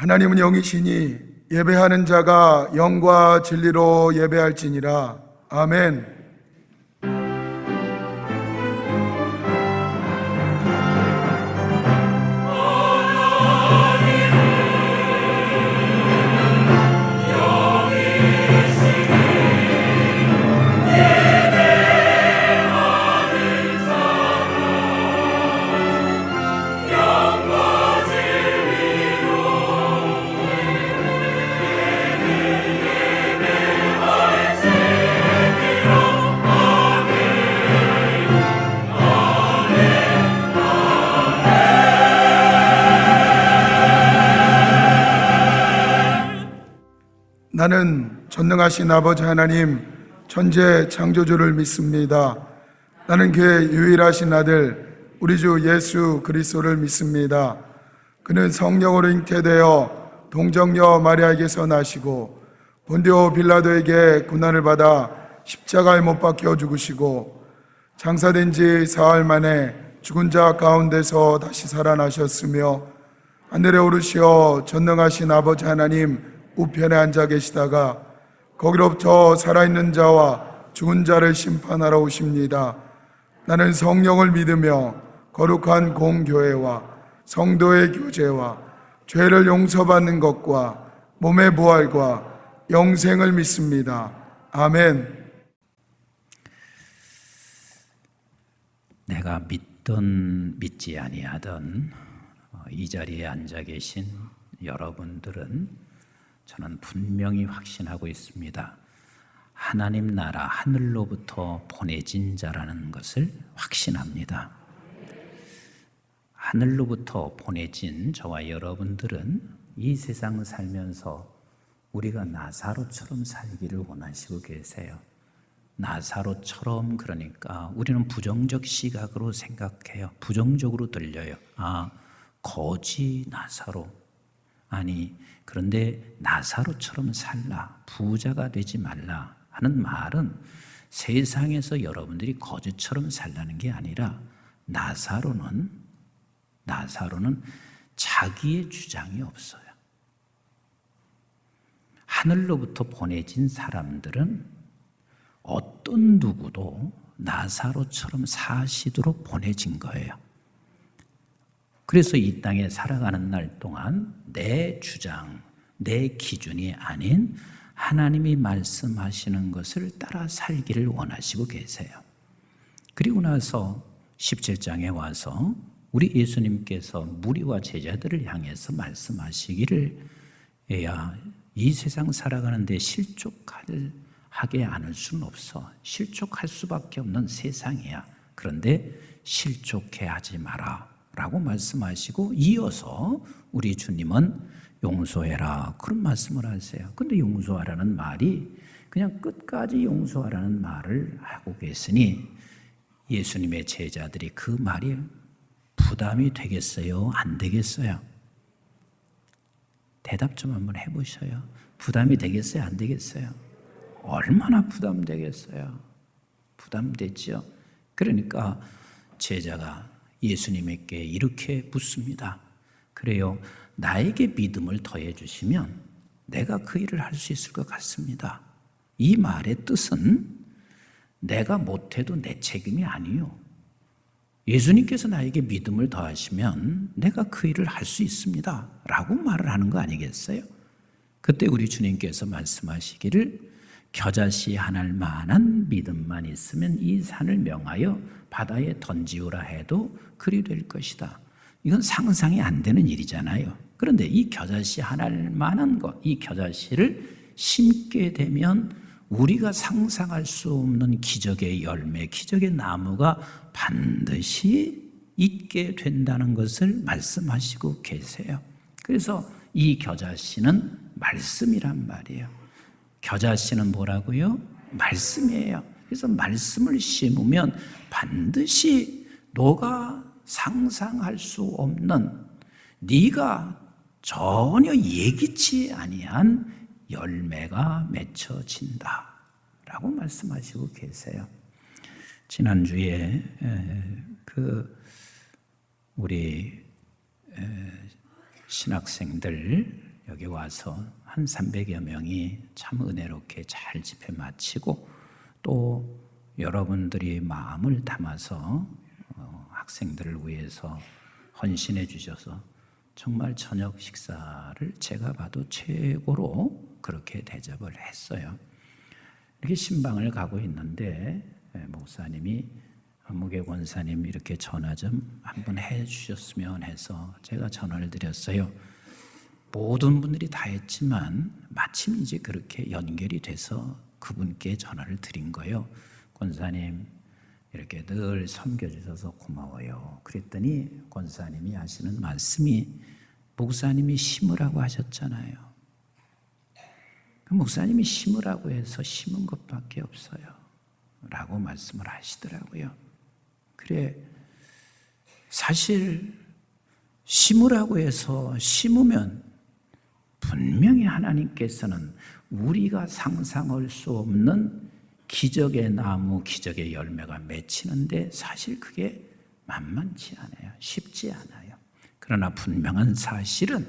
하나님은 영이시니 예배하는 자가 영과 진리로 예배할지니라. 아멘. 나는 전능하신 아버지 하나님 천재 창조주를 믿습니다. 나는 그의 유일하신 아들 우리 주 예수 그리스도를 믿습니다. 그는 성령으로 잉태되어 동정녀 마리아에게서 나시고 본디오 빌라도에게 고난을 받아 십자가에 못 박혀 죽으시고 장사된 지 사흘 만에 죽은 자 가운데서 다시 살아나셨으며 하늘에 오르시어 전능하신 아버지 하나님 우편에 앉아 계시다가 거기로부터 살아있는 자와 죽은 자를 심판하러 오십니다. 나는 성령을 믿으며 거룩한 공교회와 성도의 교제와 죄를 용서받는 것과 몸의 부활과 영생을 믿습니다. 아멘. 내가 믿든 믿지 아니하든 이 자리에 앉아 계신 여러분들은 저는 분명히 확신하고 있습니다. 하나님 나라 하늘로부터 보내진 자라는 것을 확신합니다. 하늘로부터 보내진 저와 여러분들은 이 세상 살면서 우리가 나사로처럼 살기를 원하시고 계세요. 나사로처럼, 그러니까 우리는 부정적 시각으로 생각해요. 부정적으로 들려요. 거지 나사로. 아니, 그런데 나사로처럼 살라, 부자가 되지 말라 하는 말은 세상에서 여러분들이 거지처럼 살라는 게 아니라 나사로는 자기의 주장이 없어요. 하늘로부터 보내진 사람들은 어떤 누구도 나사로처럼 사시도록 보내진 거예요. 그래서 이 땅에 살아가는 날 동안 내 주장, 내 기준이 아닌 하나님이 말씀하시는 것을 따라 살기를 원하시고 계세요. 그리고 나서 17장에 와서 우리 예수님께서 무리와 제자들을 향해서 말씀하시기를 이 세상 살아가는데 실족하게 않을 수는 없어. 실족할 수밖에 없는 세상이야. 그런데 실족해 하지 마라 라고 말씀하시고 이어서 우리 주님은 용서해라 그런 말씀을 하세요. 근데 용서하라는 말이 그냥 끝까지 용서하라는 말을 하고 계시니 예수님의 제자들이 그 말이 부담이 되겠어요? 안 되겠어요? 대답 좀 한번 해보셔요. 부담이 되겠어요? 안 되겠어요? 얼마나 부담되겠어요? 부담되죠. 그러니까 제자가 예수님에게 이렇게 묻습니다. 그래요, 나에게 믿음을 더해 주시면 내가 그 일을 할 수 있을 것 같습니다. 이 말의 뜻은 내가 못해도 내 책임이 아니요. 예수님께서 나에게 믿음을 더하시면 내가 그 일을 할 수 있습니다 라고 말을 하는 거 아니겠어요? 그때 우리 주님께서 말씀하시기를 겨자씨 하나를 만한 믿음만 있으면 이 산을 명하여 바다에 던지우라 해도 그리 될 것이다. 이건 상상이 안 되는 일이잖아요. 그런데 이 겨자씨 하나를 만한 것, 이 겨자씨를 심게 되면 우리가 상상할 수 없는 기적의 열매, 기적의 나무가 반드시 있게 된다는 것을 말씀하시고 계세요. 그래서 이 겨자씨는 말씀이란 말이에요. 겨자씨는 뭐라고요? 말씀이에요. 그래서 말씀을 심으면 반드시 너가 상상할 수 없는, 네가 전혀 예기치 아니한 열매가 맺혀진다 라고 말씀하시고 계세요. 지난주에 우리 신학생들 여기 와서 한 300여 명이 참 은혜롭게 잘 집회 마치고 또 여러분들이 마음을 담아서 학생들을 위해서 헌신해 주셔서 정말 저녁 식사를 제가 봐도 최고로 그렇게 대접을 했어요. 이렇게 신방을 가고 있는데 목사님이 무계 권사님 이렇게 전화 좀 한번 해 주셨으면 해서 제가 전화를 드렸어요. 모든 분들이 다 했지만 마침 이제 그렇게 연결이 돼서 그분께 전화를 드린 거예요. 권사님 이렇게 늘 섬겨주셔서 고마워요. 그랬더니 권사님이 하시는 말씀이 목사님이 심으라고 하셨잖아요. 그 목사님이 심으라고 해서 심은 것밖에 없어요 라고 말씀을 하시더라고요. 그래, 사실 심으라고 해서 심으면 분명히 하나님께서는 우리가 상상할 수 없는 기적의 나무, 기적의 열매가 맺히는데 사실 그게 만만치 않아요. 쉽지 않아요. 그러나 분명한 사실은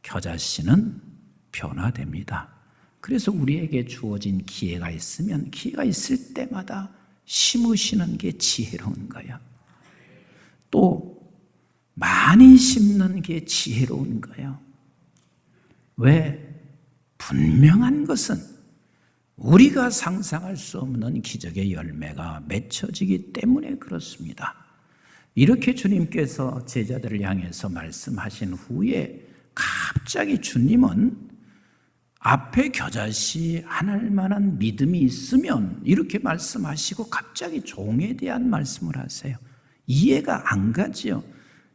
겨자씨는 변화됩니다. 그래서 우리에게 주어진 기회가 있으면 기회가 있을 때마다 심으시는 게 지혜로운 거예요. 또 많이 심는 게 지혜로운 거예요. 왜? 분명한 것은 우리가 상상할 수 없는 기적의 열매가 맺혀지기 때문에 그렇습니다. 이렇게 주님께서 제자들을 향해서 말씀하신 후에 갑자기 주님은 앞에 겨자씨 하나할 만한 믿음이 있으면 이렇게 말씀하시고 갑자기 종에 대한 말씀을 하세요. 이해가 안 가지요.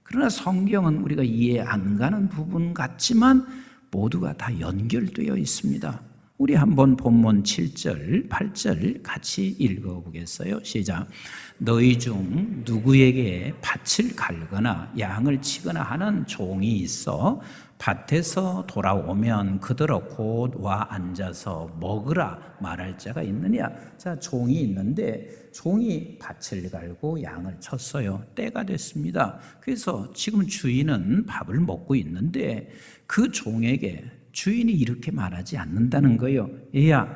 그러나 성경은 우리가 이해 안 가는 부분 같지만 모두가 다 연결되어 있습니다. 우리 한번 본문 7절, 8절 같이 읽어보겠어요. 시작. 너희 중 누구에게 밭을 갈거나 양을 치거나 하는 종이 있어 밭에서 돌아오면 그대로 곧 와 앉아서 먹으라 말할 자가 있느냐? 자, 종이 있는데 종이 밭을 갈고 양을 쳤어요. 때가 됐습니다. 그래서 지금 주인은 밥을 먹고 있는데 그 종에게 주인이 이렇게 말하지 않는다는 거예요. 얘야,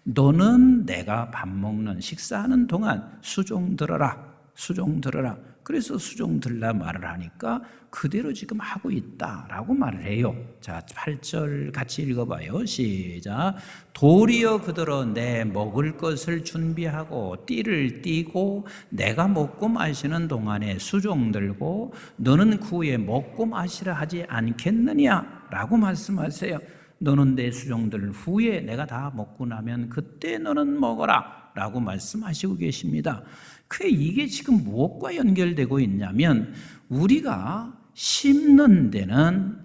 너는 내가 밥 먹는 식사하는 동안 수종 들어라. 수종 들어라. 그래서 수종 들라 말을 하니까 그대로 지금 하고 있다라고 말을 해요. 자, 8절 같이 읽어봐요. 시작. 도리어 그대로 내 먹을 것을 준비하고 띠를 띠고 내가 먹고 마시는 동안에 수종 들고 너는 그 후에 먹고 마시라 하지 않겠느냐? 라고 말씀하세요. 너는 내 수종들 후에 내가 다 먹고 나면 그때 너는 먹어라 라고 말씀하시고 계십니다. 그게 이게 지금 무엇과 연결되고 있냐면 우리가 심는 데는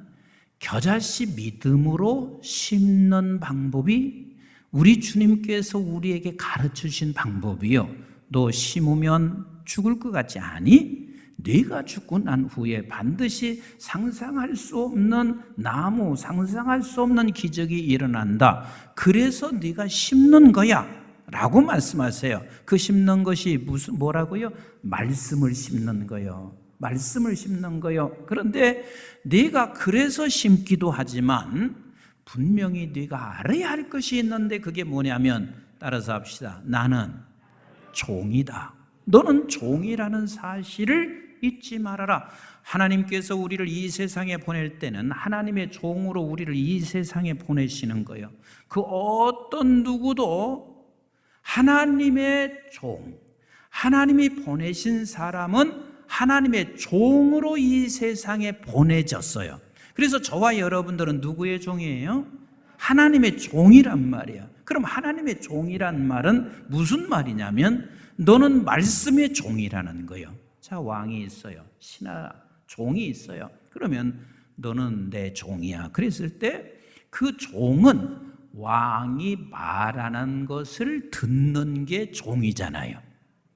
겨자씨 믿음으로 심는 방법이 우리 주님께서 우리에게 가르치신 방법이요. 너 심으면 죽을 것 같지 않니? 네가 죽고 난 후에 반드시 상상할 수 없는 나무, 상상할 수 없는 기적이 일어난다. 그래서 네가 심는 거야 라고 말씀하세요. 그 심는 것이 뭐라고요? 말씀을 심는 거요. 말씀을 심는 거요. 그런데 네가 그래서 심기도 하지만 분명히 네가 알아야 할 것이 있는데 그게 뭐냐면 따라서 합시다. 나는 종이다. 너는 종이라는 사실을 잊지 말아라. 하나님께서 우리를 이 세상에 보낼 때는 하나님의 종으로 우리를 이 세상에 보내시는 거예요. 그 어떤 누구도 하나님의 종, 하나님이 보내신 사람은 하나님의 종으로 이 세상에 보내졌어요. 그래서 저와 여러분들은 누구의 종이에요? 하나님의 종이란 말이에요. 그럼 하나님의 종이란 말은 무슨 말이냐면 너는 말씀의 종이라는 거예요. 자, 왕이 있어요. 신하 종이 있어요. 그러면 너는 내 종이야. 그랬을 때 그 종은 왕이 말하는 것을 듣는 게 종이잖아요.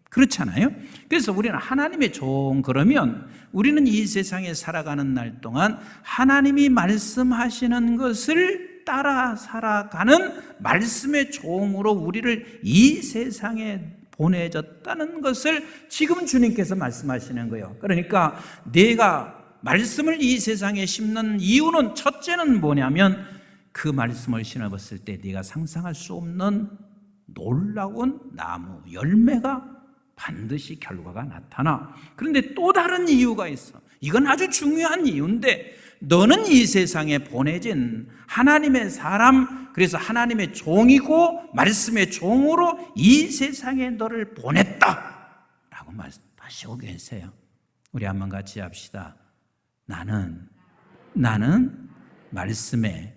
그렇잖아요. 그래서 우리는 하나님의 종, 그러면 우리는 이 세상에 살아가는 날 동안 하나님이 말씀하시는 것을 따라 살아가는 말씀의 종으로 우리를 이 세상에 보내졌다는 것을 지금 주님께서 말씀하시는 거예요. 그러니까 내가 말씀을 이 세상에 심는 이유는 첫째는 뭐냐면 그 말씀을 심어봤을 때 네가 상상할 수 없는 놀라운 나무 열매가 반드시 결과가 나타나. 그런데 또 다른 이유가 있어. 이건 아주 중요한 이유인데, 너는 이 세상에 보내진 하나님의 사람, 그래서 하나님의 종이고 말씀의 종으로 이 세상에 너를 보냈다 라고 말씀하시고 계세요. 우리 한번 같이 합시다. 나는 말씀의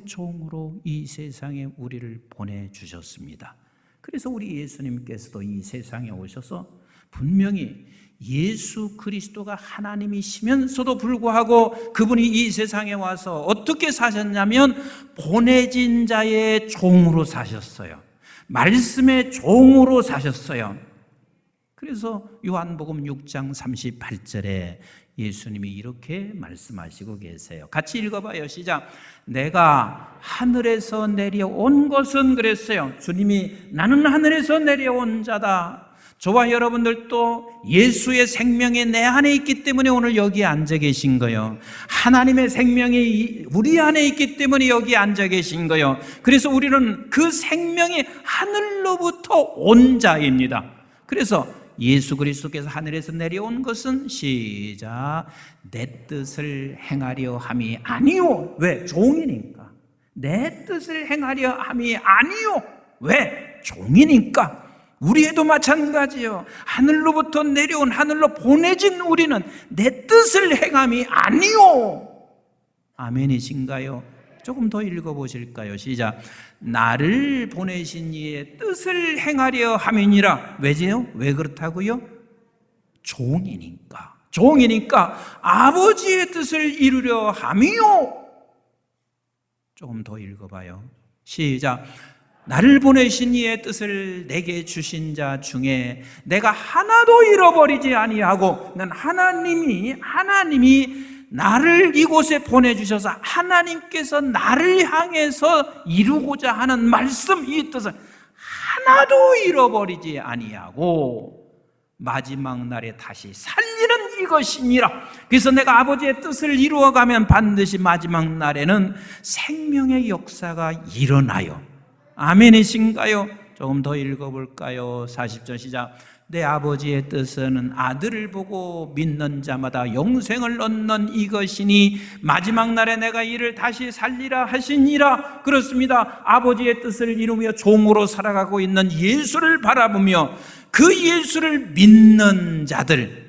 종으로 이 세상에 우리를 보내주셨습니다. 그래서 우리 예수님께서도 이 세상에 오셔서 분명히 예수 그리스도가 하나님이시면서도 불구하고 그분이 이 세상에 와서 어떻게 사셨냐면 보내진 자의 종으로 사셨어요. 말씀의 종으로 사셨어요. 그래서 요한복음 6장 38절에 예수님이 이렇게 말씀하시고 계세요. 같이 읽어봐요. 시작. 내가 하늘에서 내려온 것은, 그랬어요. 주님이 나는 하늘에서 내려온 자다. 저와 여러분들도 예수의 생명이 내 안에 있기 때문에 오늘 여기 앉아 계신 거예요. 하나님의 생명이 우리 안에 있기 때문에 여기 앉아 계신 거예요. 그래서 우리는 그 생명이 하늘로부터 온 자입니다. 그래서 예수 그리스도께서 하늘에서 내려온 것은, 시작, 내 뜻을 행하려 함이 아니요. 왜? 종이니까. 내 뜻을 행하려 함이 아니요. 왜? 종이니까. 우리에도 마찬가지요. 하늘로부터 내려온, 하늘로 보내진 우리는 내 뜻을 행함이 아니요. 아멘이신가요? 조금 더 읽어보실까요? 시작. 나를 보내신 이의 뜻을 행하려 함이니라. 왜지요? 왜 그렇다고요? 종이니까. 아버지의 뜻을 이루려 함이요. 조금 더 읽어봐요. 시작. 나를 보내신 이의 뜻을 내게 주신 자 중에 내가 하나도 잃어버리지 아니하고, 난 하나님이 나를 이곳에 보내주셔서 하나님께서 나를 향해서 이루고자 하는 말씀, 이 뜻을 하나도 잃어버리지 아니하고 마지막 날에 다시 살리는 이것이니라. 그래서 내가 아버지의 뜻을 이루어가면 반드시 마지막 날에는 생명의 역사가 일어나요. 아멘이신가요? 조금 더 읽어볼까요? 40절 시작. 내 아버지의 뜻은 아들을 보고 믿는 자마다 영생을 얻는 이것이니 마지막 날에 내가 이를 다시 살리라 하시니라. 그렇습니다. 아버지의 뜻을 이루며 종으로 살아가고 있는 예수를 바라보며 그 예수를 믿는 자들,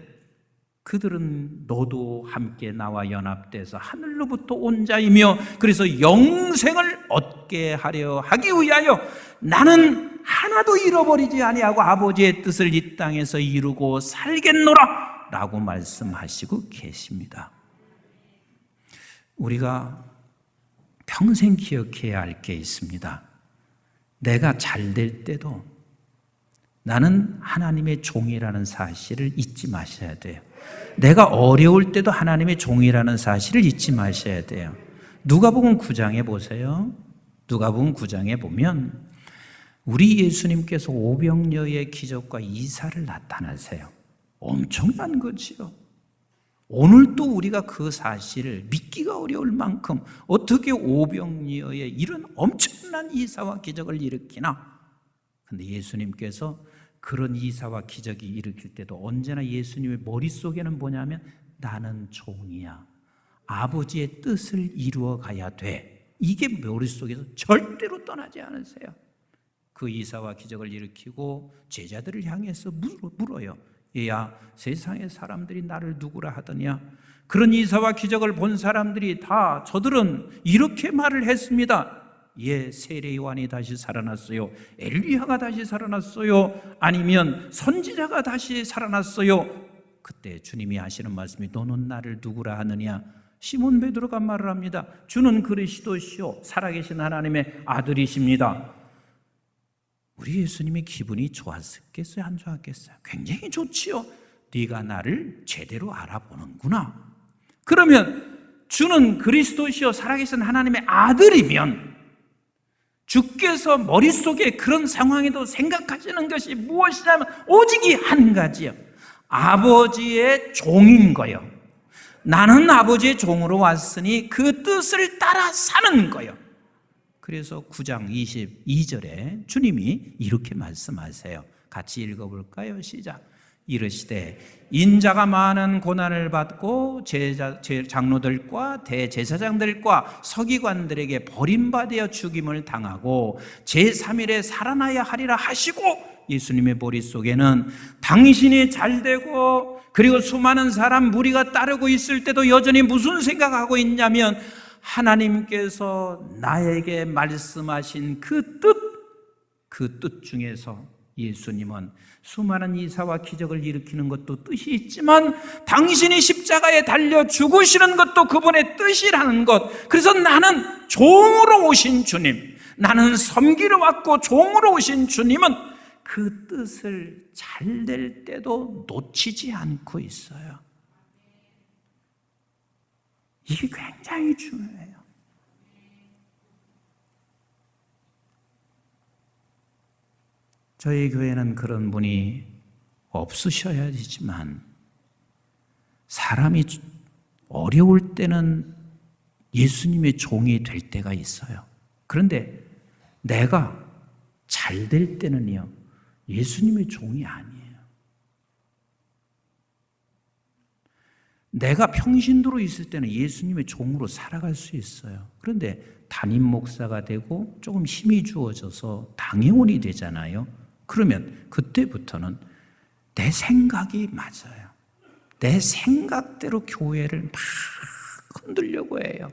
그들은 너도 함께 나와 연합돼서 하늘로부터 온 자이며, 그래서 영생을 얻게 하려 하기 위하여 나는 하나도 잃어버리지 아니하고 아버지의 뜻을 이 땅에서 이루고 살겠노라 라고 말씀하시고 계십니다. 우리가 평생 기억해야 할 게 있습니다. 내가 잘 될 때도 나는 하나님의 종이라는 사실을 잊지 마셔야 돼요. 내가 어려울 때도 하나님의 종이라는 사실을 잊지 마셔야 돼요. 누가복음 9장에 보세요. 누가복음 9장에 보면 우리 예수님께서 오병여의 기적과 이사를 나타나세요. 엄청난 거지요. 오늘도 우리가 그 사실을 믿기가 어려울 만큼 어떻게 오병여의 이런 엄청난 이사와 기적을 일으키나. 그런데 예수님께서 그런 이사와 기적이 일으킬 때도 언제나 예수님의 머릿속에는 뭐냐면 나는 종이야. 아버지의 뜻을 이루어 가야 돼. 이게 머릿속에서 절대로 떠나지 않으세요. 그 이사와 기적을 일으키고 제자들을 향해서 물어요. 얘야, 세상의 사람들이 나를 누구라 하더냐? 그런 이사와 기적을 본 사람들이 다 저들은 이렇게 말을 했습니다. 예, 세례 요한이 다시 살아났어요. 엘리야가 다시 살아났어요. 아니면 선지자가 다시 살아났어요. 그때 주님이 하시는 말씀이 너는 나를 누구라 하느냐? 시몬 베드로가 말을 합니다. 주는 그리스도시요 살아계신 하나님의 아들이십니다. 우리 예수님의 기분이 좋았겠어요? 안 좋았겠어요? 굉장히 좋지요. 네가 나를 제대로 알아보는구나. 그러면 주는 그리스도시요 살아계신 하나님의 아들이면 주께서 머릿속에 그런 상황에도 생각하시는 것이 무엇이냐면 오직 이 한 가지요. 아버지의 종인 거요. 나는 아버지의 종으로 왔으니 그 뜻을 따라 사는 거요. 그래서 9장 22절에 주님이 이렇게 말씀하세요. 같이 읽어볼까요? 시작. 이르시되 인자가 많은 고난을 받고 장로들과 대제사장들과 서기관들에게 버림받아 죽임을 당하고 제3일에 살아나야 하리라 하시고, 예수님의 머릿속에는 당신이 잘되고 그리고 수많은 사람 무리가 따르고 있을 때도 여전히 무슨 생각하고 있냐면, 하나님께서 나에게 말씀하신 그 뜻 중에서 예수님은 수많은 이사와 기적을 일으키는 것도 뜻이 있지만 당신이 십자가에 달려 죽으시는 것도 그분의 뜻이라는 것. 그래서 나는 종으로 오신 주님, 나는 섬기러 왔고 종으로 오신 주님은 그 뜻을 잘 될 때도 놓치지 않고 있어요. 이게 굉장히 중요해요. 저희 교회는 그런 분이 없으셔야 되지만, 사람이 어려울 때는 예수님의 종이 될 때가 있어요. 그런데 내가 잘 될 때는요, 예수님의 종이 아니에요. 내가 평신도로 있을 때는 예수님의 종으로 살아갈 수 있어요. 그런데 담임 목사가 되고 조금 힘이 주어져서 당회원이 되잖아요. 그러면 그때부터는 내 생각이 맞아요. 내 생각대로 교회를 막 흔들려고 해요.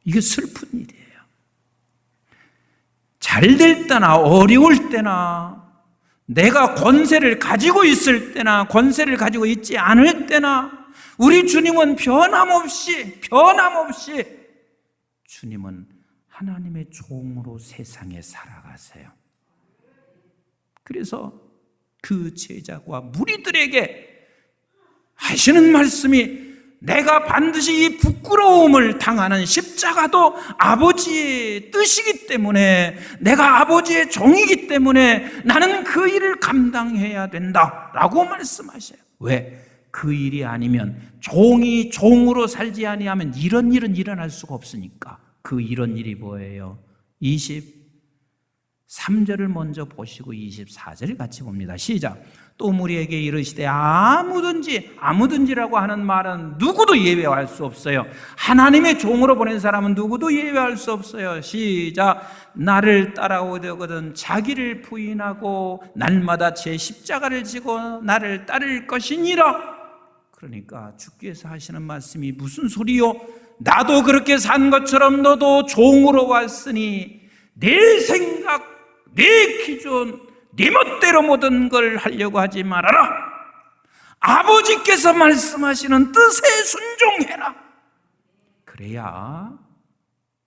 이게 슬픈 일이에요. 잘 될 때나 어려울 때나, 내가 권세를 가지고 있을 때나 권세를 가지고 있지 않을 때나, 우리 주님은 변함없이 주님은 하나님의 종으로 세상에 살아가세요. 그래서 그 제자와 무리들에게 하시는 말씀이, 내가 반드시 이 부끄러움을 당하는 십자가도 아버지의 뜻이기 때문에, 내가 아버지의 종이기 때문에 나는 그 일을 감당해야 된다라고 말씀하셔요. 왜? 그 일이 아니면, 종이 종으로 살지 아니하면 이런 일은 일어날 수가 없으니까. 그 이런 일이 뭐예요? 23절을 먼저 보시고 24절을 같이 봅니다. 시작. 또 무리에게 이르시되 아무든지라고 하는 말은 누구도 예외할 수 없어요. 하나님의 종으로 보낸 사람은 누구도 예외할 수 없어요. 시작. 나를 따라오려거든 자기를 부인하고 날마다 제 십자가를 지고 나를 따를 것이니라. 그러니까 주께서 하시는 말씀이 무슨 소리요? 나도 그렇게 산 것처럼 너도 종으로 왔으니 내 생각, 내 기준, 네 멋대로 모든 걸 하려고 하지 말아라. 아버지께서 말씀하시는 뜻에 순종해라. 그래야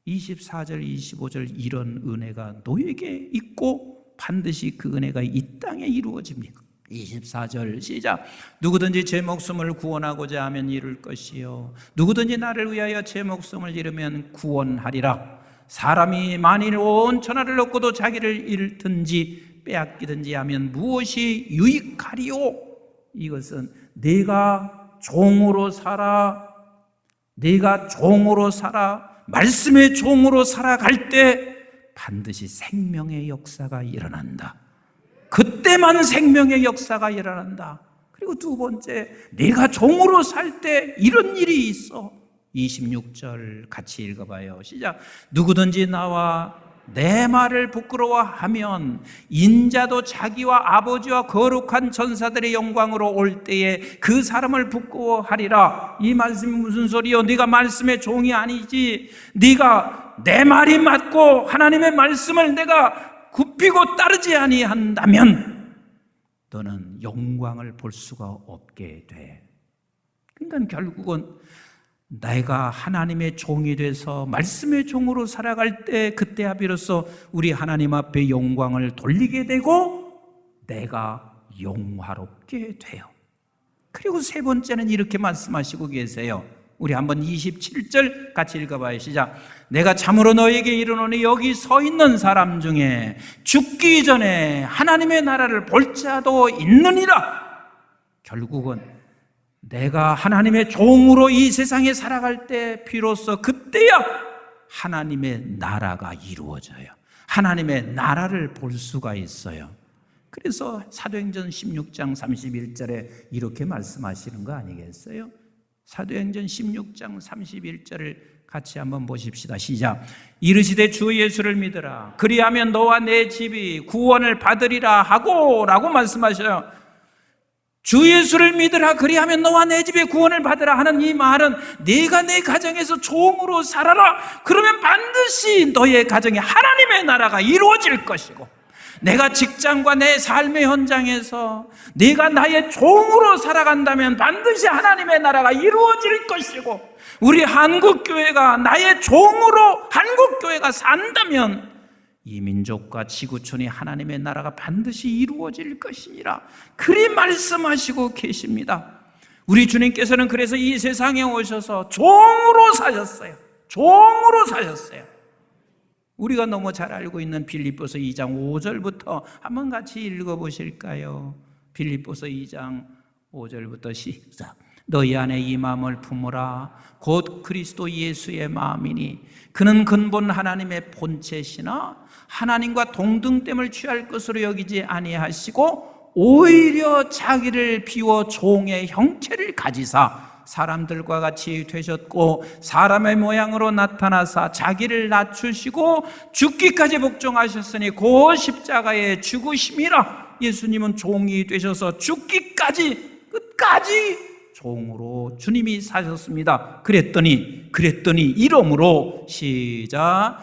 24절, 25절 이런 은혜가 너에게 있고 반드시 그 은혜가 이 땅에 이루어집니다. 24절 시작. 누구든지 제 목숨을 구원하고자 하면 이룰 것이요 누구든지 나를 위하여 제 목숨을 잃으면 구원하리라. 사람이 만일 온 천하를 얻고도 자기를 잃든지 빼앗기든지 하면 무엇이 유익하리요? 이것은 내가 종으로 살아, 말씀의 종으로 살아갈 때 반드시 생명의 역사가 일어난다. 그때만 생명의 역사가 일어난다. 그리고 두 번째, 내가 종으로 살 때 이런 일이 있어. 26절 같이 읽어봐요. 시작. 누구든지 나와 내 말을 부끄러워하면 인자도 자기와 아버지와 거룩한 천사들의 영광으로 올 때에 그 사람을 부끄러워하리라. 이 말씀이 무슨 소리요? 네가 말씀의 종이 아니지. 네가 내 말이 맞고 하나님의 말씀을 내가 굽히고 따르지 아니한다면 너는 영광을 볼 수가 없게 돼. 그러니까 결국은 내가 하나님의 종이 돼서 말씀의 종으로 살아갈 때, 그때야 비로소 우리 하나님 앞에 영광을 돌리게 되고 내가 영화롭게 돼요. 그리고 세 번째는 이렇게 말씀하시고 계세요. 우리 한번 27절 같이 읽어봐요. 시작. 내가 참으로 너에게 이르노니 여기 서 있는 사람 중에 죽기 전에 하나님의 나라를 볼 자도 있느니라. 결국은 내가 하나님의 종으로 이 세상에 살아갈 때 비로소 그때야 하나님의 나라가 이루어져요. 하나님의 나라를 볼 수가 있어요. 그래서 사도행전 16장 31절에 이렇게 말씀하시는 거 아니겠어요? 사도행전 16장 31절을 같이 한번 보십시다. 시작. 이르시되 주 예수를 믿으라. 그리하면 너와 내 집이 구원을 받으리라 하고 라고 말씀하셔요. 주 예수를 믿으라. 그리하면 너와 내 집에 구원을 받으라 하는 이 말은 네가 내 가정에서 종으로 살아라. 그러면 반드시 너의 가정에 하나님의 나라가 이루어질 것이고, 내가 직장과 내 삶의 현장에서 네가 나의 종으로 살아간다면 반드시 하나님의 나라가 이루어질 것이고, 우리 한국교회가 나의 종으로 한국교회가 산다면 이 민족과 지구촌이 하나님의 나라가 반드시 이루어질 것이니라. 그리 말씀하시고 계십니다. 우리 주님께서는 그래서 이 세상에 오셔서 종으로 사셨어요. 종으로 사셨어요. 우리가 너무 잘 알고 있는 빌립보서 2장 5절부터 한번 같이 읽어보실까요? 빌립보서 2장 5절부터 시작. 너희 안에 이 마음을 품으라. 곧 그리스도 예수의 마음이니 그는 근본 하나님의 본체시나 하나님과 동등됨을 취할 것으로 여기지 아니하시고 오히려 자기를 비워 종의 형체를 가지사 사람들과 같이 되셨고 사람의 모양으로 나타나사 자기를 낮추시고 죽기까지 복종하셨으니 그 십자가의 죽으심이라. 예수님은 종이 되셔서 죽기까지 끝까지 종으로 주님이 사셨습니다. 그랬더니 이러므로 시작.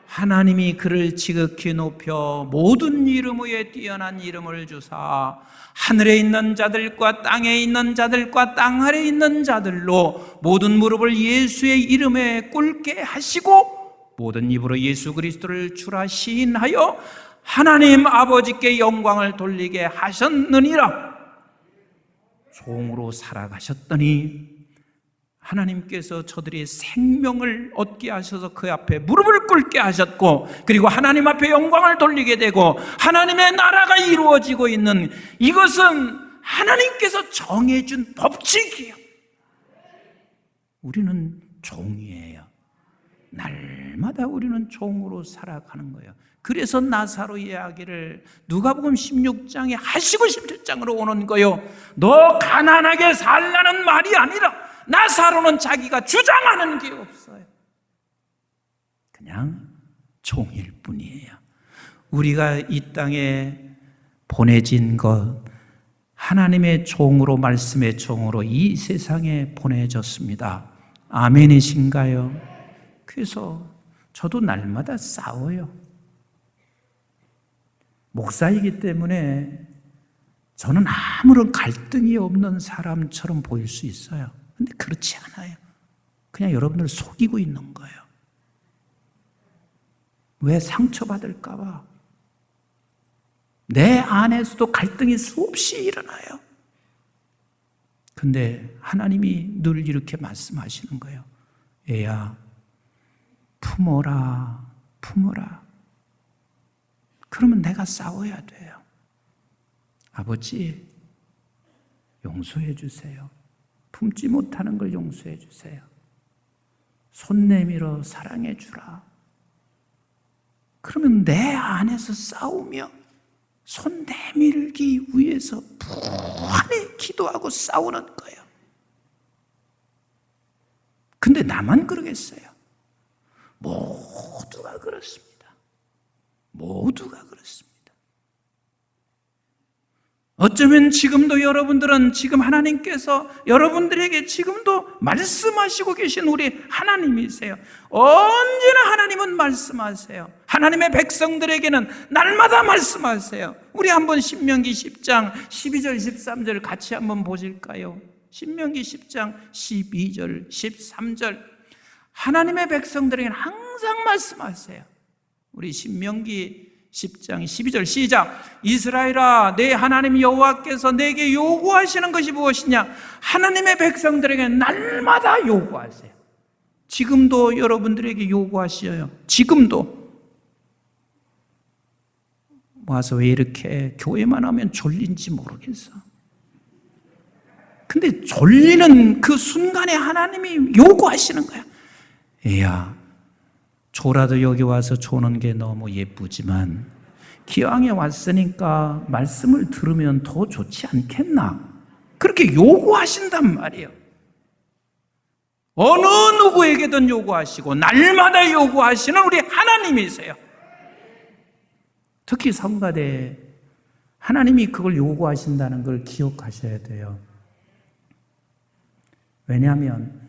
하나님이 그를 지극히 높여 모든 이름 위에 뛰어난 이름을 주사 하늘에 있는 자들과 땅에 있는 자들과 땅 아래에 있는 자들로 모든 무릎을 예수의 이름에 꿇게 하시고 모든 입으로 예수 그리스도를 주라 시인하여 하나님 아버지께 영광을 돌리게 하셨느니라. 종으로 살아가셨더니 하나님께서 저들이 생명을 얻게 하셔서 그 앞에 무릎을 꿇게 하셨고, 그리고 하나님 앞에 영광을 돌리게 되고 하나님의 나라가 이루어지고 있는 이것은 하나님께서 정해준 법칙이에요. 우리는 종이에요. 날마다 우리는 종으로 살아가는 거예요. 그래서 나사로 이야기를 누가복음 16장에 하시고 17장으로 오는 거예요. 너 가난하게 살라는 말이 아니라 나사로는 자기가 주장하는 게 없어요. 그냥 종일 뿐이에요. 우리가 이 땅에 보내진 것, 하나님의 종으로, 말씀의 종으로 이 세상에 보내졌습니다. 아멘이신가요? 그래서 저도 날마다 싸워요. 목사이기 때문에 저는 아무런 갈등이 없는 사람처럼 보일 수 있어요. 근데 그렇지 않아요. 그냥 여러분들 속이고 있는 거예요. 왜? 상처받을까 봐. 내 안에서도 갈등이 수없이 일어나요. 근데 하나님이 늘 이렇게 말씀하시는 거예요. 애야, 품어라, 품어라. 그러면 내가 싸워야 돼요. 아버지, 용서해 주세요. 품지 못하는 걸 용서해 주세요. 손 내밀어 사랑해 주라. 그러면 내 안에서 싸우며 손 내밀기 위해서 부안히 기도하고 싸우는 거예요. 근데 나만 그러겠어요? 모두가 그렇습니다. 모두가 그렇습니다. 어쩌면 지금도 여러분들은 지금 하나님께서 여러분들에게 지금도 말씀하시고 계신 우리 하나님이세요. 언제나 하나님은 말씀하세요. 하나님의 백성들에게는 날마다 말씀하세요. 우리 한번 신명기 10장 12절 13절 같이 한번 보실까요? 신명기 10장 12절 13절 하나님의 백성들에게는 항상 말씀하세요. 우리 신명기 10장 12절 시작. 이스라엘아, 내 하나님 여호와께서 내게 요구하시는 것이 무엇이냐? 하나님의 백성들에게 날마다 요구하세요. 지금도 여러분들에게 요구하시어요. 지금도. 와서 왜 이렇게 교회만 하면 졸린지 모르겠어. 근데 졸리는 그 순간에 하나님이 요구하시는 거야. 야, 조라도 여기 와서 조는 게 너무 예쁘지만 기왕에 왔으니까 말씀을 들으면 더 좋지 않겠나? 그렇게 요구하신단 말이에요. 어느 누구에게든 요구하시고 날마다 요구하시는 우리 하나님이세요. 특히 성가대 하나님이 그걸 요구하신다는 걸 기억하셔야 돼요. 왜냐하면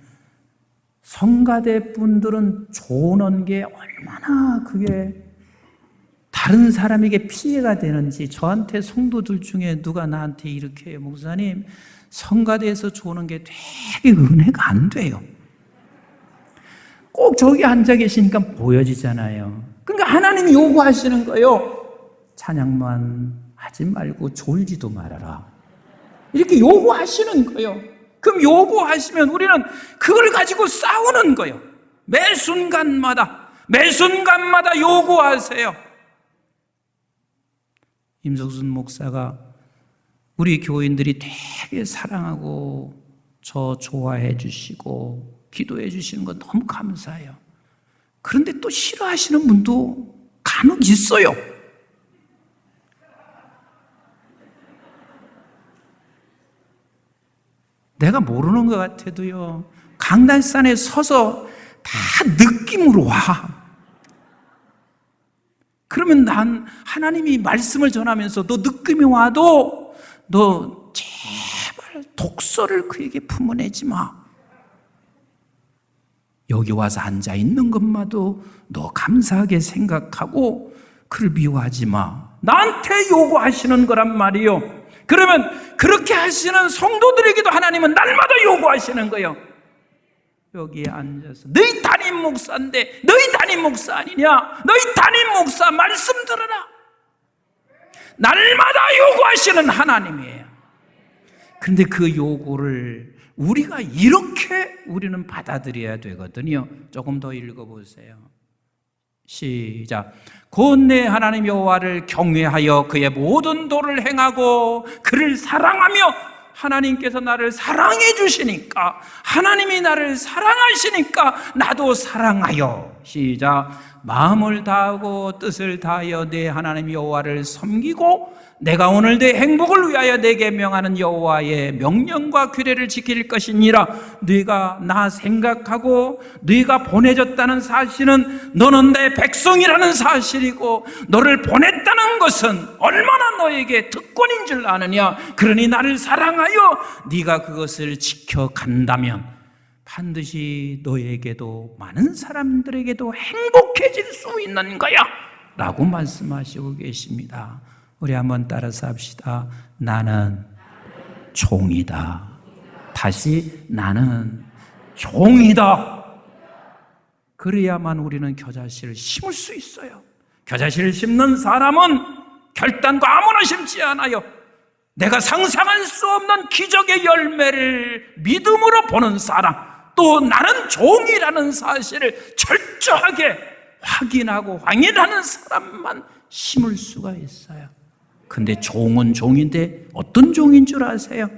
성가대 분들은 조는 게 얼마나 그게 다른 사람에게 피해가 되는지, 저한테 성도들 중에 누가 나한테 이렇게 해요. 목사님, 성가대에서 조는 게 되게 은혜가 안 돼요. 꼭 저기 앉아 계시니까 보여지잖아요. 그러니까 하나님이 요구하시는 거예요. 찬양만 하지 말고 졸지도 말아라. 이렇게 요구하시는 거예요. 그럼 요구하시면 우리는 그걸 가지고 싸우는 거예요. 매 순간마다 요구하세요. 임석순 목사가 우리 교인들이 되게 사랑하고 저 좋아해 주시고 기도해 주시는 거 너무 감사해요. 그런데 또 싫어하시는 분도 간혹 있어요. 내가 모르는 것 같아도요, 강단산에 서서 다 느낌으로 와. 그러면 난 하나님이 말씀을 전하면서 너 느낌이 와도 너 제발 독서를 그에게 품어내지 마. 여기 와서 앉아 있는 것마도 너 감사하게 생각하고 그를 미워하지 마. 나한테 요구하시는 거란 말이요. 그러면 그렇게 하시는 성도들에게도 하나님은 날마다 요구하시는 거예요. 여기에 앉아서 너희 담임 목사인데 너희 담임 목사 아니냐? 너희 담임 목사 말씀 들어라. 날마다 요구하시는 하나님이에요. 그런데 그 요구를 우리가 이렇게 우리는 받아들여야 되거든요. 조금 더 읽어보세요. 시작. 곧 내 하나님 여호와를 경외하여 그의 모든 도를 행하고 그를 사랑하며, 하나님께서 나를 사랑해 주시니까, 하나님이 나를 사랑하시니까 나도 사랑하여, 시작, 마음을 다하고 뜻을 다하여 내 하나님 여호와를 섬기고 내가 오늘 내 행복을 위하여 내게 명하는 여호와의 명령과 규례를 지킬 것이니라. 네가 나 생각하고 네가 보내졌다는 사실은 너는 내 백성이라는 사실이고, 너를 보냈다는 것은 얼마나 너에게 특권인 줄 아느냐. 그러니 나를 사랑하여 네가 그것을 지켜간다면 반드시 너에게도 많은 사람들에게도 행복해질 수 있는 거야 라고 말씀하시고 계십니다. 우리 한번 따라서 합시다. 나는 종이다. 다시, 나는 종이다. 그래야만 우리는 겨자씨를 심을 수 있어요. 겨자씨를 심는 사람은 결단과 아무나 심지 않아요. 내가 상상할 수 없는 기적의 열매를 믿음으로 보는 사람, 또 나는 종이라는 사실을 철저하게 확인하고 확인하는 사람만 심을 수가 있어요. 근데 종은 종인데 어떤 종인 줄 아세요?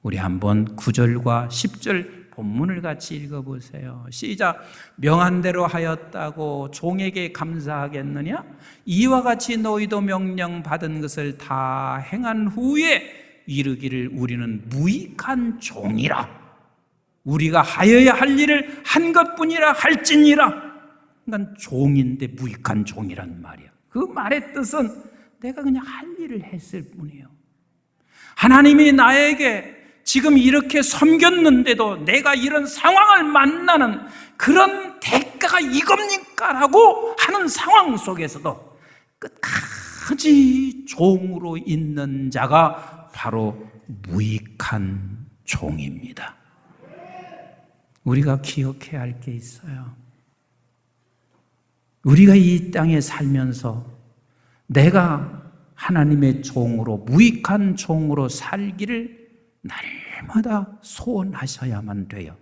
우리 한번 9절과 10절 본문을 같이 읽어보세요. 시작. 명한 대로 하였다고 종에게 감사하겠느냐? 이와 같이 너희도 명령받은 것을 다 행한 후에 이르기를 우리는 무익한 종이라. 우리가 하여야 할 일을 한 것뿐이라 할지니라. 그러니까 종인데 무익한 종이란 말이야. 그 말의 뜻은 내가 그냥 할 일을 했을 뿐이에요. 하나님이 나에게 지금 이렇게 섬겼는데도 내가 이런 상황을 만나는 그런 대가가 이겁니까? 라고 하는 상황 속에서도 끝까지 종으로 있는 자가 바로 무익한 종입니다. 우리가 기억해야 할 게 있어요. 우리가 이 땅에 살면서 내가 하나님의 종으로, 무익한 종으로 살기를 날마다 소원하셔야만 돼요.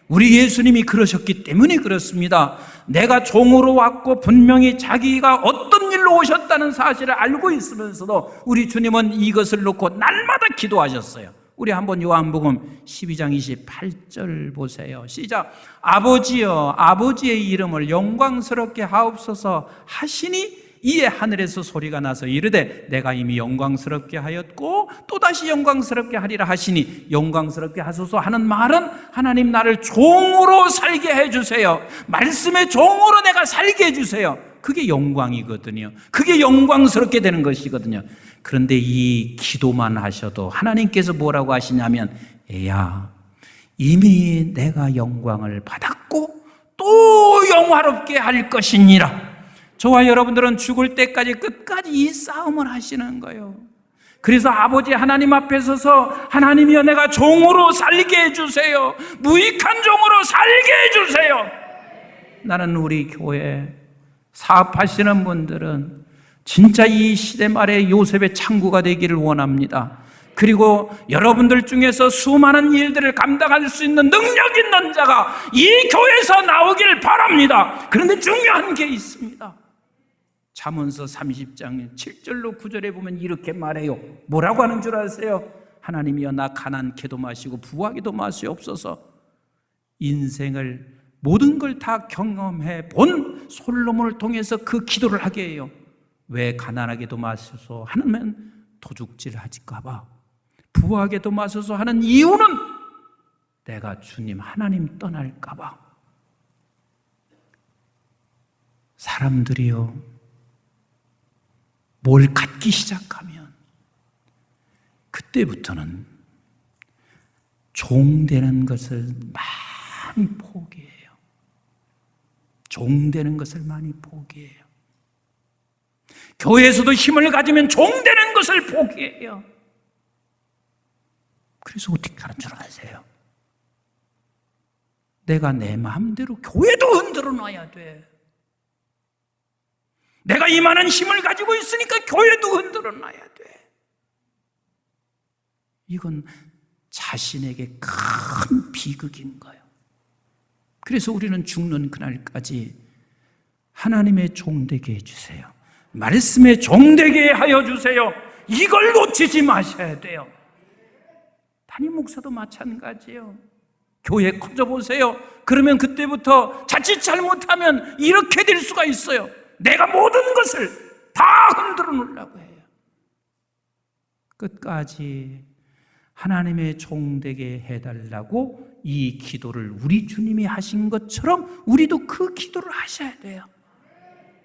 우리 예수님이 그러셨기 때문에 그렇습니다. 내가 종으로 왔고 분명히 자기가 어떤 일로 오셨다는 사실을 알고 있으면서도 우리 주님은 이것을 놓고 날마다 기도하셨어요. 우리 한번 요한복음 12장 28절 보세요. 시작. 아버지여, 아버지의 이름을 영광스럽게 하옵소서 하시니 이에 하늘에서 소리가 나서 이르되 내가 이미 영광스럽게 하였고 또다시 영광스럽게 하리라 하시니, 영광스럽게 하소서 하는 말은 하나님 나를 종으로 살게 해주세요. 말씀의 종으로 내가 살게 해주세요. 그게 영광이거든요. 그게 영광스럽게 되는 것이거든요. 그런데 이 기도만 하셔도 하나님께서 뭐라고 하시냐면, 애야, 이미 내가 영광을 받았고 또 영화롭게 할 것이니라. 저와 여러분들은 죽을 때까지 끝까지 이 싸움을 하시는 거예요. 그래서 아버지 하나님 앞에 서서 하나님이여 내가 종으로 살게 해주세요. 무익한 종으로 살게 해주세요. 나는 우리 교회 사업하시는 분들은 진짜 이 시대 말에 요셉의 창구가 되기를 원합니다. 그리고 여러분들 중에서 수많은 일들을 감당할 수 있는 능력 있는 자가 이 교회에서 나오길 바랍니다. 그런데 중요한 게 있습니다. 잠언서 30장 7절로 9절에 보면 이렇게 말해요. 뭐라고 하는 줄 아세요? 하나님이여 나 가난케도 마시고 부하게도 마시옵소서. 인생을 모든 걸 다 경험해 본 솔로몬을 통해서 그 기도를 하게 해요. 왜 가난하게도 마셔서 하면 도둑질 하질까 봐, 부하게도 마셔서 하는 이유는 내가 주님 하나님 떠날까 봐. 사람들이요, 뭘 갖기 시작하면 그때부터는 종 되는 것을 많이 포기해요. 종 되는 것을 많이 포기해요. 교회에서도 힘을 가지면 종 되는 것을 포기해요. 그래서 어떻게 하는 줄 아세요? 내가 내 마음대로 교회도 흔들어 놔야 돼. 내가 이만한 힘을 가지고 있으니까 교회도 흔들어 놔야 돼. 이건 자신에게 큰 비극인 거예요. 그래서 우리는 죽는 그날까지 하나님의 종 되게 해주세요. 말씀의 종 되게 하여 주세요. 이걸 놓치지 마셔야 돼요. 담임 목사도 마찬가지예요. 교회 커져 보세요. 그러면 그때부터 자칫 잘못하면 이렇게 될 수가 있어요. 내가 모든 것을 다 흔들어 놓으려고 해요. 끝까지 하나님의 종 되게 해달라고 이 기도를 우리 주님이 하신 것처럼 우리도 그 기도를 하셔야 돼요.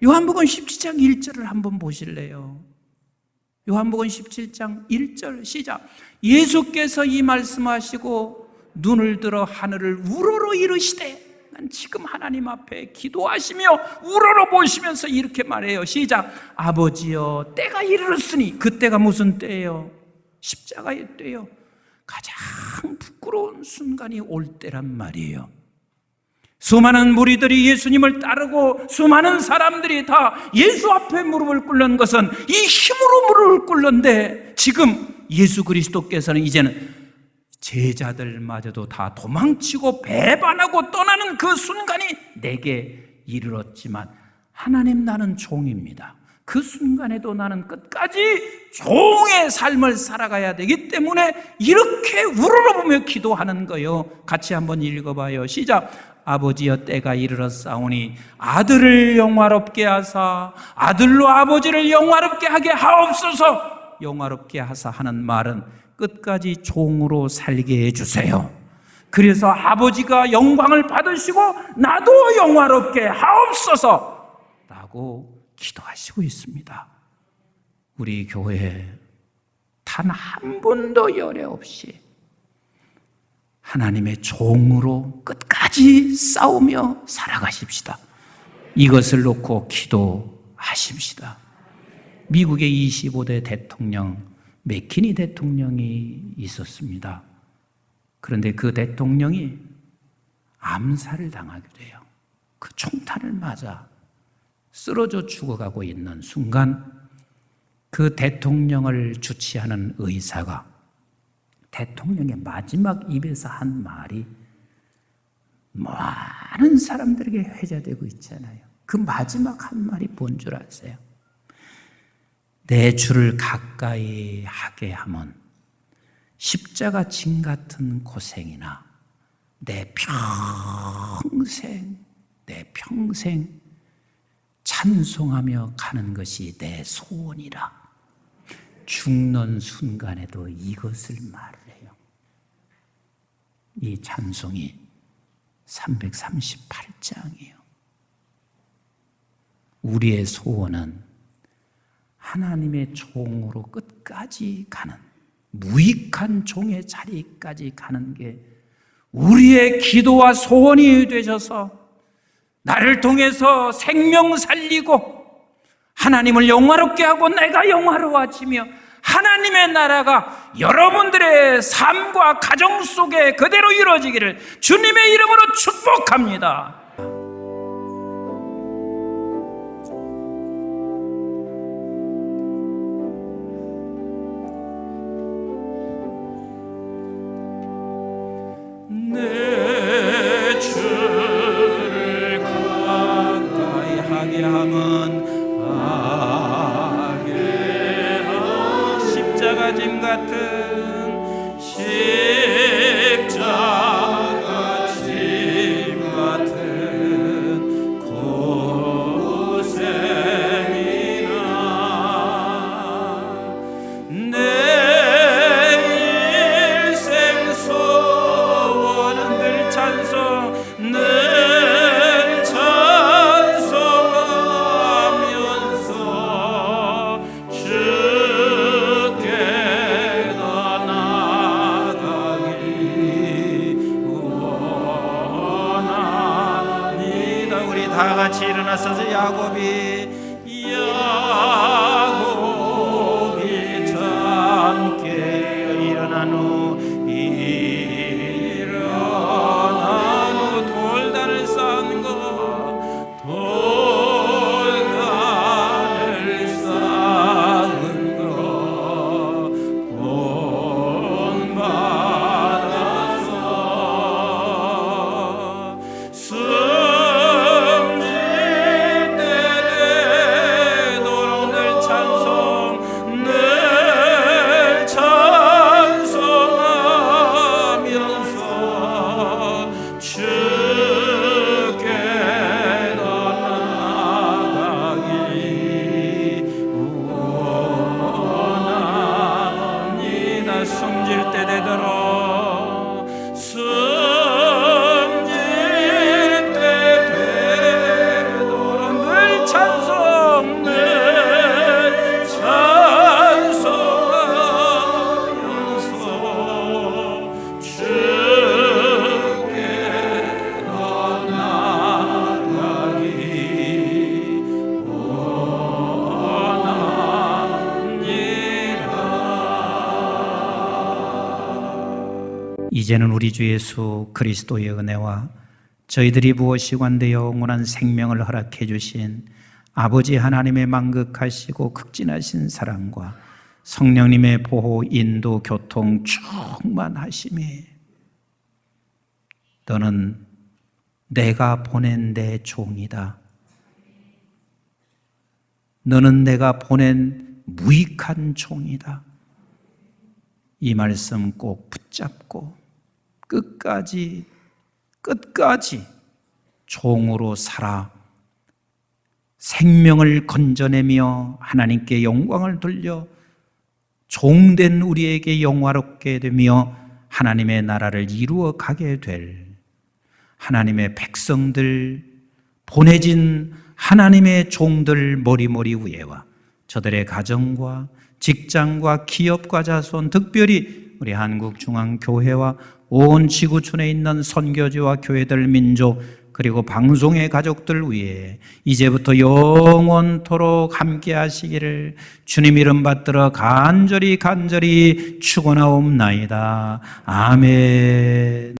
요한복음 17장 1절을 한번 보실래요? 요한복음 17장 1절 시작. 예수께서 이 말씀하시고 눈을 들어 하늘을 우러러 이르시되, 지금 하나님 앞에 기도하시며 우러러 보시면서 이렇게 말해요. 시작. 아버지여 때가 이르렀으니. 그 때가 무슨 때예요? 십자가의 때요. 가장 부끄러운 순간이 올 때란 말이에요. 수많은 무리들이 예수님을 따르고 수많은 사람들이 다 예수 앞에 무릎을 꿇는 것은 이 힘으로 무릎을 꿇는데, 지금 예수 그리스도께서는 이제는 제자들마저도 다 도망치고 배반하고 떠나는 그 순간이 내게 이르렀지만, 하나님 나는 종입니다. 그 순간에도 나는 끝까지 종의 삶을 살아가야 되기 때문에 이렇게 우러러보며 기도하는 거예요. 같이 한번 읽어봐요. 시작. 아버지여 때가 이르렀사오니 아들을 영화롭게 하사 아들로 아버지를 영화롭게 하게 하옵소서. 영화롭게 하사 하는 말은 끝까지 종으로 살게 해주세요. 그래서 아버지가 영광을 받으시고 나도 영화롭게 하옵소서 라고 기도하시고 있습니다. 우리 교회에 단 한 번도 열애 없이 하나님의 종으로 끝까지 싸우며 살아가십시다. 이것을 놓고 기도하십시다. 미국의 25대 대통령 맥키니 대통령이 있었습니다. 그런데 그 대통령이 암살을 당하게 돼요. 그 총탄을 맞아 쓰러져 죽어가고 있는 순간 그 대통령을 주치하는 의사가 대통령의 마지막 입에서 한 말이 많은 사람들에게 회자되고 있잖아요. 그 마지막 한 말이 뭔 줄 아세요? 내 주를 가까이 하게 하면 십자가 진 같은 고생이나 내 평생 찬송하며 가는 것이 내 소원이라. 죽는 순간에도 이것을 말을 해요. 이 찬송이 338장이에요. 우리의 소원은 하나님의 종으로 끝까지 가는, 무익한 종의 자리까지 가는 게 우리의 기도와 소원이 되셔서 나를 통해서 생명 살리고 하나님을 영화롭게 하고 내가 영화로워지며 하나님의 나라가 여러분들의 삶과 가정 속에 그대로 이루어지기를 주님의 이름으로 축복합니다. 내 주를 가까이 하게 하면 십자가 짐 같은 십자가 짐 같은 고생이나 내 일생 소원은 늘 찬송 늘 찬송하면서 주께 원하니다. 우리 다 같이 일어나서 야곱이 함께 일어난 후 돌단을 쌓은 거 돌단을 쌓은 거 본받아서 숨질 때 되도록 늘 찬송 늘 찬송하면서 주께 더 나아가기 원합니다. 숨질 때 되도록 숨질 때 되도록 늘 찬송 늘 찬송하면서 주께 더 나아가기 원합니다. 이제는 우리 주 예수 그리스도의 은혜와 저희들이 무엇이 관되어 영원한 생명을 허락해 주신 아버지 하나님의 만극하시고 극진하신 사랑과 성령님의 보호, 인도, 교통, 충만하심이 너는 내가 보낸 내 종이다. 너는 내가 보낸 무익한 종이다. 이 말씀 꼭 붙잡고 끝까지 종으로 살아 생명을 건져내며 하나님께 영광을 돌려 종된 우리에게 영화롭게 되며 하나님의 나라를 이루어 가게 될 하나님의 백성들, 보내진 하나님의 종들 머리머리 위에와 저들의 가정과 직장과 기업과 자손, 특별히 우리 한국중앙교회와 온 지구촌에 있는 선교지와 교회들, 민족, 그리고 방송의 가족들 위해 이제부터 영원토록 함께 하시기를 주님 이름 받들어 간절히 축원하옵나이다. 아멘.